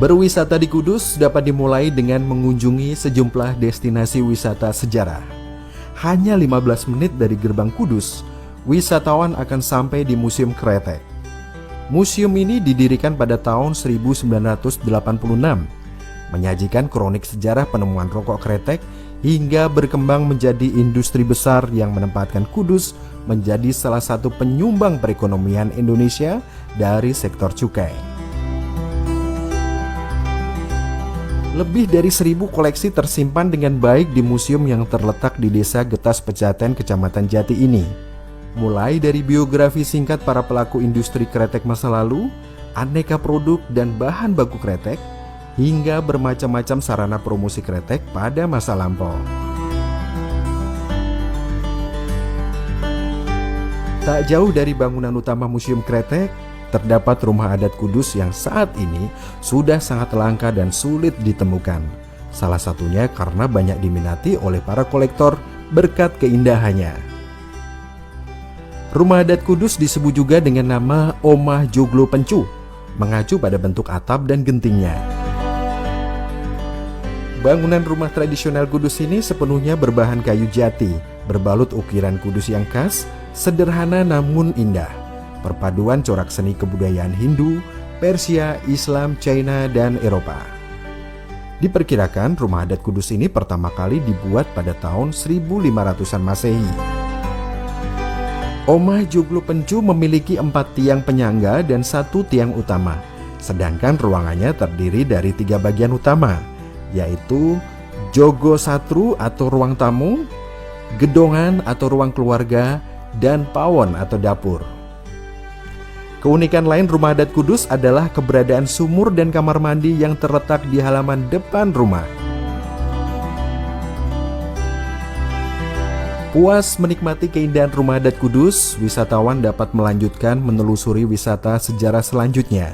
Berwisata di Kudus dapat dimulai dengan mengunjungi sejumlah destinasi wisata sejarah. Hanya 15 menit dari gerbang Kudus, wisatawan akan sampai di Museum Kretek. Museum ini didirikan pada tahun 1986, menyajikan kronik sejarah penemuan rokok kretek hingga berkembang menjadi industri besar yang menempatkan Kudus menjadi salah satu penyumbang perekonomian Indonesia dari sektor cukai. Lebih dari 1.000 koleksi tersimpan dengan baik di museum yang terletak di Desa Getas Pejaten, Kecamatan Jati ini. Mulai dari biografi singkat para pelaku industri kretek masa lalu, aneka produk dan bahan baku kretek, hingga bermacam-macam sarana promosi kretek pada masa lampau. Tak jauh dari bangunan utama Museum Kretek, terdapat rumah adat Kudus yang saat ini sudah sangat langka dan sulit ditemukan. Salah satunya karena banyak diminati oleh para kolektor berkat keindahannya. Rumah adat Kudus disebut juga dengan nama Omah Joglo Pencu, mengacu pada bentuk atap dan gentingnya. Bangunan rumah tradisional Kudus ini sepenuhnya berbahan kayu jati, berbalut ukiran Kudus yang khas, sederhana namun indah. Perpaduan corak seni kebudayaan Hindu, Persia, Islam, China, dan Eropa. Diperkirakan rumah adat Kudus ini pertama kali dibuat pada tahun 1500-an Masehi. Omah Joglo Pencu memiliki 4 tiang penyangga dan 1 tiang utama, sedangkan ruangannya terdiri dari 3 bagian utama, yaitu Jogo Satru atau ruang tamu, Gedongan atau ruang keluarga, dan Pawon atau dapur. Keunikan lain rumah adat Kudus adalah keberadaan sumur dan kamar mandi yang terletak di halaman depan rumah. Puas menikmati keindahan rumah adat Kudus, wisatawan dapat melanjutkan menelusuri wisata sejarah selanjutnya.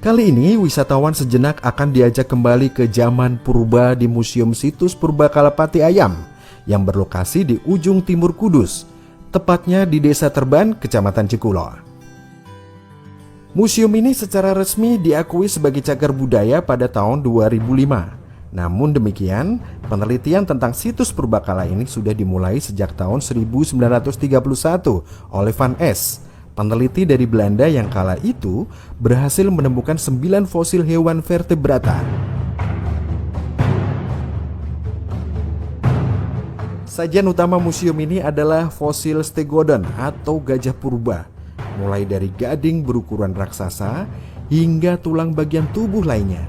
Kali ini wisatawan sejenak akan diajak kembali ke zaman purba di Museum Situs Purbakala Pati Ayam yang berlokasi di ujung timur Kudus, tepatnya di Desa Terban, Kecamatan Cikulo. Museum ini secara resmi diakui sebagai cagar budaya pada tahun 2005. Namun demikian, penelitian tentang situs purbakala ini sudah dimulai sejak tahun 1931 oleh Van Es, peneliti dari Belanda yang kala itu berhasil menemukan 9 fosil hewan vertebrata. Sajian utama museum ini adalah fosil Stegodon atau gajah purba, mulai dari gading berukuran raksasa hingga tulang bagian tubuh lainnya.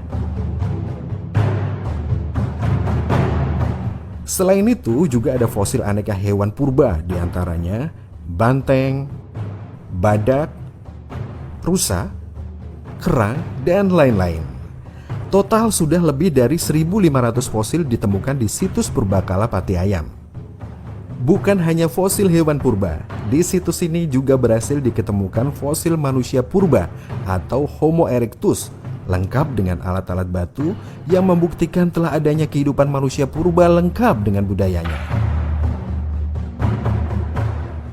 Selain itu juga ada fosil aneka hewan purba, diantaranya banteng, badak, rusa, kerang, dan lain-lain. Total sudah lebih dari 1.500 fosil ditemukan di situs Purbakala Pati Ayam. Bukan hanya fosil hewan purba, di situs ini juga berhasil diketemukan fosil manusia purba atau Homo erectus, lengkap dengan alat-alat batu yang membuktikan telah adanya kehidupan manusia purba lengkap dengan budayanya.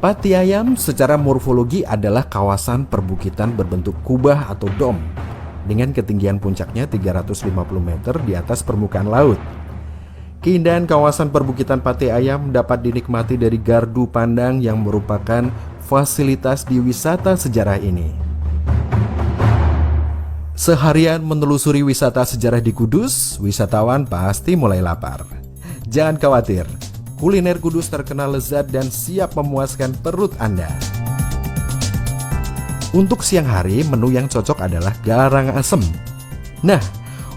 Pati Ayam secara morfologi adalah kawasan perbukitan berbentuk kubah atau dom, dengan ketinggian puncaknya 350 meter di atas permukaan laut. Keindahan kawasan perbukitan Pati Ayam dapat dinikmati dari gardu pandang yang merupakan fasilitas di wisata sejarah ini. Seharian menelusuri wisata sejarah di Kudus, wisatawan pasti mulai lapar. Jangan khawatir, kuliner Kudus terkenal lezat dan siap memuaskan perut Anda. Untuk siang hari, menu yang cocok adalah garang asem. Nah,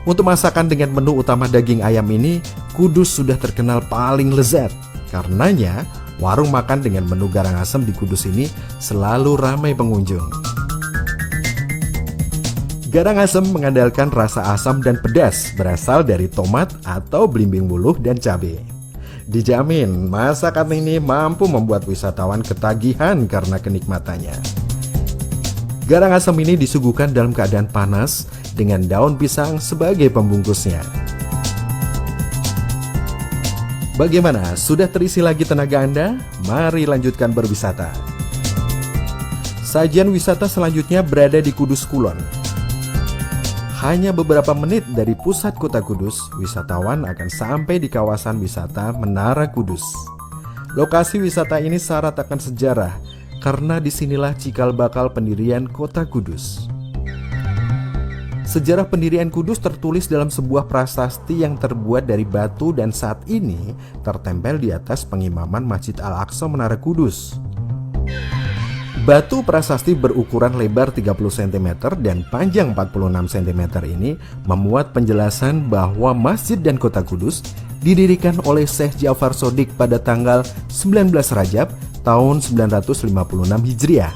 untuk masakan dengan menu utama daging ayam ini, Kudus sudah terkenal paling lezat. Karenanya, warung makan dengan menu garang asem di Kudus ini selalu ramai pengunjung. Garang asem mengandalkan rasa asam dan pedas berasal dari tomat atau belimbing buluh dan cabai. Dijamin, masakan ini mampu membuat wisatawan ketagihan karena kenikmatannya. Garang asem ini disuguhkan dalam keadaan panas dengan daun pisang sebagai pembungkusnya. Bagaimana? Sudah terisi lagi tenaga Anda? Mari lanjutkan berwisata. Sajian wisata selanjutnya berada di Kudus Kulon. Hanya beberapa menit dari pusat kota Kudus, wisatawan akan sampai di kawasan wisata Menara Kudus. Lokasi wisata ini syarat akan sejarah, karena disinilah cikal bakal pendirian kota Kudus. Sejarah pendirian Kudus tertulis dalam sebuah prasasti yang terbuat dari batu dan saat ini tertempel di atas pengimaman Masjid Al-Aqsa Menara Kudus. Batu prasasti berukuran lebar 30 cm dan panjang 46 cm ini memuat penjelasan bahwa masjid dan kota Kudus didirikan oleh Syekh Ja'far Shadiq pada tanggal 19 Rajab tahun 956 Hijriah.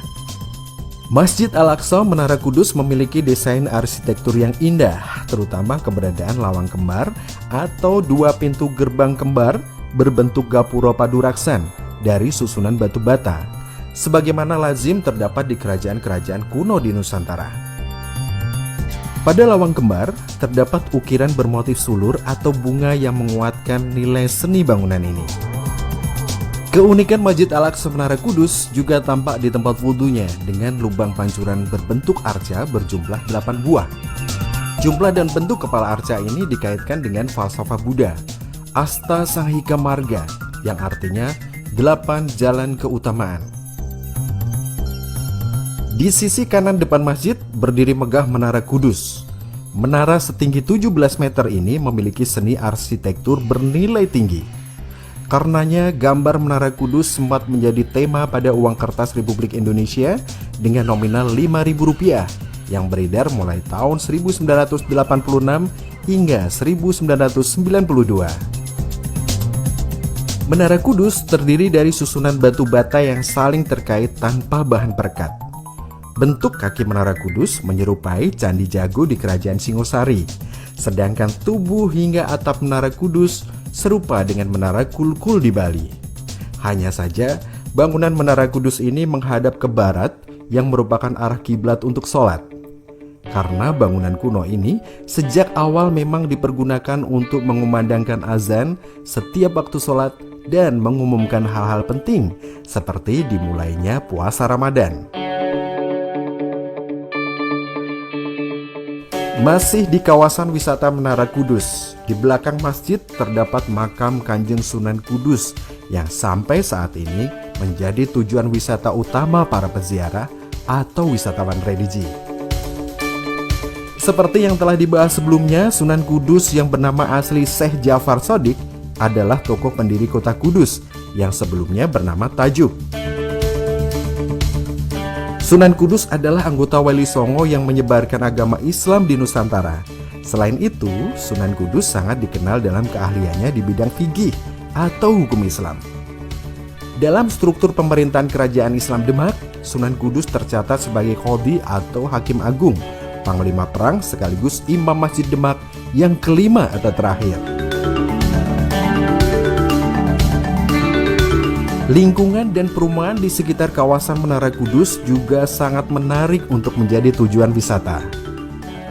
Masjid Al-Aqsa Menara Kudus memiliki desain arsitektur yang indah, terutama keberadaan lawang kembar atau dua pintu gerbang kembar berbentuk gapura paduraksan dari susunan batu bata, sebagaimana lazim terdapat di kerajaan-kerajaan kuno di Nusantara. Pada lawang kembar terdapat ukiran bermotif sulur atau bunga yang menguatkan nilai seni bangunan ini. Keunikan Masjid Al-Aqsa Menara Kudus juga tampak di tempat wudhunya dengan lubang pancuran berbentuk arca berjumlah 8 buah. Jumlah dan bentuk kepala arca ini dikaitkan dengan falsafah Buddha, Asta Sahika Marga, yang artinya 8 jalan keutamaan. Di sisi kanan depan masjid berdiri megah Menara Kudus. Menara setinggi 17 meter ini memiliki seni arsitektur bernilai tinggi. Karenanya gambar Menara Kudus sempat menjadi tema pada uang kertas Republik Indonesia dengan nominal Rp5.000 yang beredar mulai tahun 1986 hingga 1992. Menara Kudus terdiri dari susunan batu bata yang saling terkait tanpa bahan perekat. Bentuk kaki Menara Kudus menyerupai Candi Jago di Kerajaan Singosari, sedangkan tubuh hingga atap Menara Kudus serupa dengan Menara Kulkul di Bali. Hanya saja, bangunan Menara Kudus ini menghadap ke barat yang merupakan arah kiblat untuk sholat. Karena bangunan kuno ini sejak awal memang dipergunakan untuk mengumandangkan azan setiap waktu sholat dan mengumumkan hal-hal penting seperti dimulainya puasa Ramadan. Masih di kawasan wisata Menara Kudus, di belakang masjid terdapat makam Kanjeng Sunan Kudus yang sampai saat ini menjadi tujuan wisata utama para peziarah atau wisatawan religi. Seperti yang telah dibahas sebelumnya, Sunan Kudus yang bernama asli Syekh Ja'far Shadiq adalah tokoh pendiri kota Kudus yang sebelumnya bernama Tajuk. Sunan Kudus adalah anggota Wali Songo yang menyebarkan agama Islam di Nusantara. Selain itu, Sunan Kudus sangat dikenal dalam keahliannya di bidang fikih atau hukum Islam. Dalam struktur pemerintahan Kerajaan Islam Demak, Sunan Kudus tercatat sebagai Qadhi atau Hakim Agung, Panglima Perang sekaligus Imam Masjid Demak yang kelima atau terakhir. Lingkungan dan perumahan di sekitar kawasan Menara Kudus juga sangat menarik untuk menjadi tujuan wisata.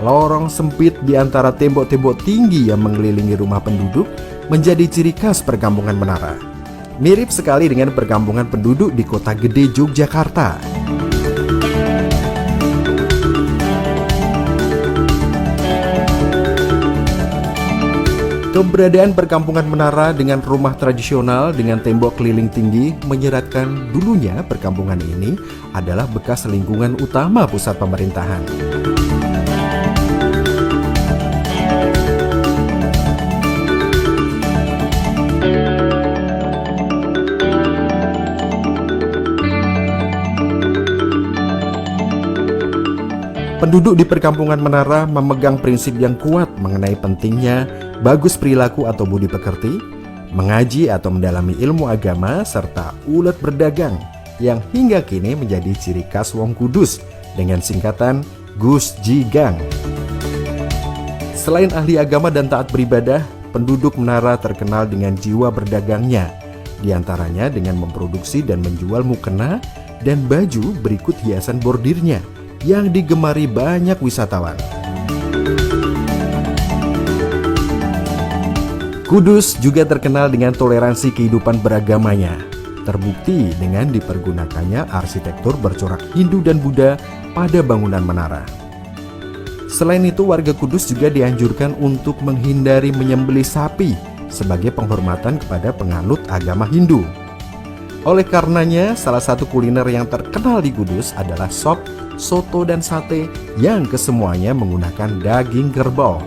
Lorong sempit di antara tembok-tembok tinggi yang mengelilingi rumah penduduk menjadi ciri khas perkampungan Menara. Mirip sekali dengan perkampungan penduduk di Kota Gede Yogyakarta. Keberadaan perkampungan Menara dengan rumah tradisional dengan tembok keliling tinggi menyeratkan dulunya perkampungan ini adalah bekas lingkungan utama pusat pemerintahan. Penduduk di perkampungan Menara memegang prinsip yang kuat mengenai pentingnya bagus perilaku atau budi pekerti, mengaji atau mendalami ilmu agama, serta ulet berdagang yang hingga kini menjadi ciri khas Wong Kudus dengan singkatan Gus Jigang. Selain ahli agama dan taat beribadah, penduduk Menara terkenal dengan jiwa berdagangnya, diantaranya dengan memproduksi dan menjual mukena dan baju berikut hiasan bordirnya yang digemari banyak wisatawan. Kudus juga terkenal dengan toleransi kehidupan beragamanya, terbukti dengan dipergunakannya arsitektur bercorak Hindu dan Buddha pada bangunan Menara. Selain itu, warga Kudus juga dianjurkan untuk menghindari menyembelih sapi sebagai penghormatan kepada penganut agama Hindu. Oleh karenanya, salah satu kuliner yang terkenal di Kudus adalah sop, soto, dan sate yang kesemuanya menggunakan daging kerbau.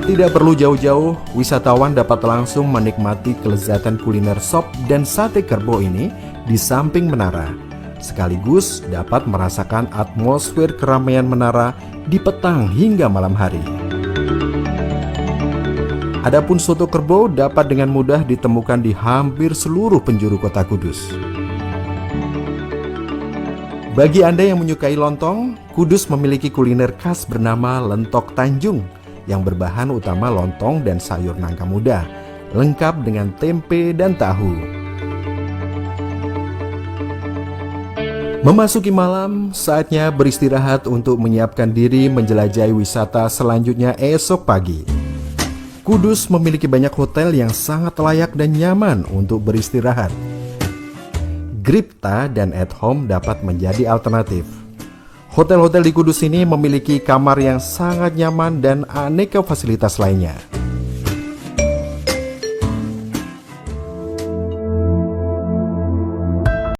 Tidak perlu jauh-jauh, wisatawan dapat langsung menikmati kelezatan kuliner sop dan sate kerbau ini di samping menara. Sekaligus dapat merasakan atmosfer keramaian menara di petang hingga malam hari. Adapun soto kerbau dapat dengan mudah ditemukan di hampir seluruh penjuru kota Kudus. Bagi Anda yang menyukai lontong, Kudus memiliki kuliner khas bernama Lentok Tanjung yang berbahan utama lontong dan sayur nangka muda, lengkap dengan tempe dan tahu. Memasuki malam, saatnya beristirahat untuk menyiapkan diri menjelajahi wisata selanjutnya esok pagi. Kudus memiliki banyak hotel yang sangat layak dan nyaman untuk beristirahat. Gripta dan At Home dapat menjadi alternatif. Hotel-hotel di Kudus ini memiliki kamar yang sangat nyaman dan aneka fasilitas lainnya.